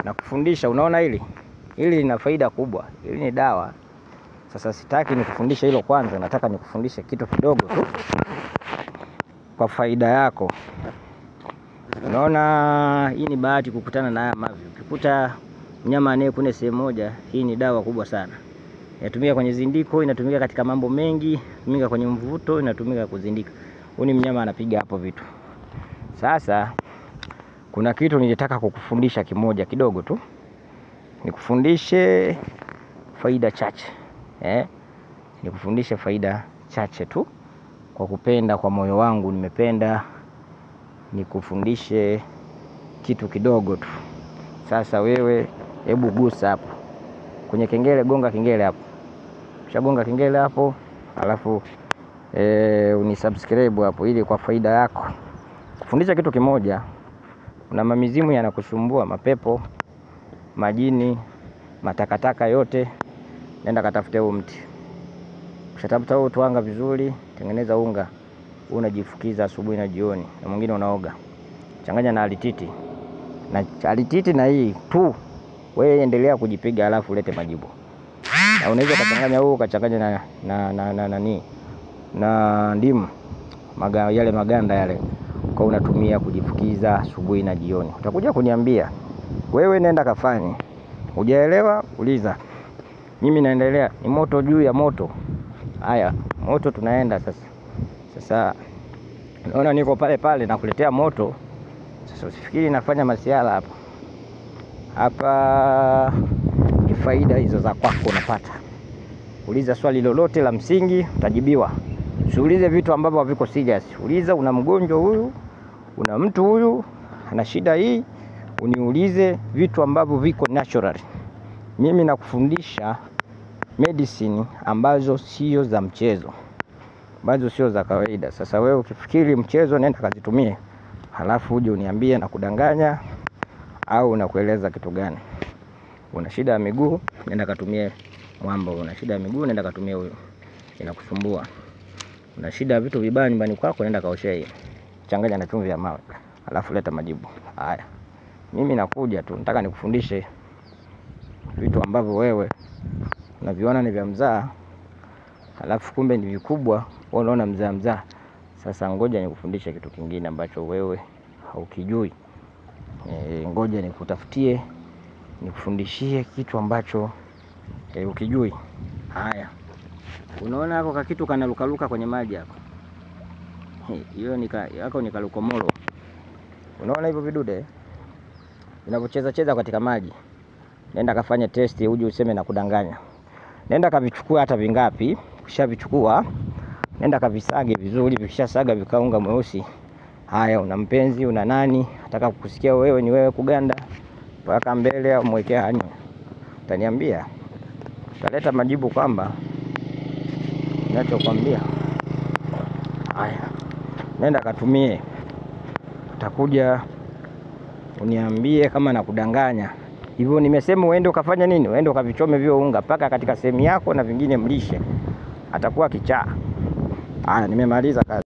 Na kufundisha, unaona hili lina faida kubwa. Hili ni dawa. Sasa sitaki nikufundishe hilo kwanza, nataka nikufundishe kitu kidogo tu kwa faida yako. Unaona hii ni bahati kukutana na haya mavi. Ukikuta mnyama anayekune sehemu moja, hii ni dawa kubwa sana. Inatumika kwenye zindiko, inatumika katika mambo mengi, inatumika kwenye mvuto, inatumika kuzindika. Huyu ni mnyama anapiga hapo vitu. Sasa kuna kitu nilitaka kukufundisha kimoja kidogo tu. Nikufundishe faida chache. Nikufundishe faida chache tu. Kwa kupenda, kwa moyo wangu nimependa nikufundishe kitu kidogo tu. Sasa wewe hebu gusa hapo kwenye kengele, gonga kengele hapo. Ushagonga kengele hapo, alafu unisubscribe hapo ili kwa faida yako. Kufundisha kitu kimoja. Kuna mamizimu yanakusumbua, mapepo, majini, matakataka yote, nenda katafute huo mti. Ukishatafuta huo tuanga vizuri, tengeneza unga. Unajifukiza asubuhi na jioni, na mwingine unaoga. Changanya na alititi. Na alititi na hii tu. Wewe endelea kujipiga alafu ulete majibu. Na unaweza kuchanganya huo, ukachanganya na ndimu. Yale maganda yale. Kwa unatumia kujifukiza asubuhi na jioni. Utakuja kuniambia. Wewe nenda kafanye. Hujaelewa uliza. Mimi naendelea, ni moto juu ya moto. Haya, moto tunaenda sasa. Sasa unaona niko pale pale nakuletea moto. Sasa usifikiri nafanya masiala hapa. Hapa ni faida hizo za kwako unapata. Uliza swali lolote la msingi utajibiwa. Usiulize vitu ambavyo haviko serious. Uliza una mgonjwa huyu, una mtu huyu ana shida hii, uniulize vitu ambavyo viko natural. Mimi nakufundisha medicine ambazo sio za mchezo, ambazo sio za kawaida. Sasa wewe ukifikiri mchezo, nenda kazitumie. Halafu uje uniambie na kudanganya au nakueleza kitu gani. Una shida ya miguu, nenda katumie mwamba. Una shida ya miguu, nenda katumie huyo, inakusumbua. Una shida ya vitu vibaya nyumbani kwako, nenda kaoshe hii. Changanya na chumvi ya mawe. Halafu leta majibu. Haya. Mimi nakuja tu, nataka nikufundishe vitu ambavyo wewe unaviona ni vya mzaa, halafu kumbe ni vikubwa, wewe unaona mzaa. Sasa ngoja nikufundishe kitu kingine ambacho wewe haukijui. Ngoja nikutafutie, nikufundishie kitu ambacho ukijui. Haya. Unaona hapo ka kitu kanalukaluka kwenye maji hapo. Hiyo ni kalukomoro. Unaona hivyo vidude vinavyocheza cheza katika maji. Nenda kafanye testi uje useme na kudanganya. Nenda kavichukua hata vingapi, ukishavichukua nenda kavisage vizuri, vikishasaga vikaunga mweusi. Haya, una mpenzi, una nani, nataka kukusikia wewe ni wewe kuganda mpaka mbele au mwekea hani. Utaniambia. Utaleta majibu kwamba ninachokwambia. Haya. Nenda katumie. Utakuja uniambie kama nakudanganya. Hivyo nimesema uende ukafanya nini? Uende ukavichome vyo unga paka katika sehemu yako na vingine mlishe. Atakuwa kichaa. Haya, nimemaliza kazi.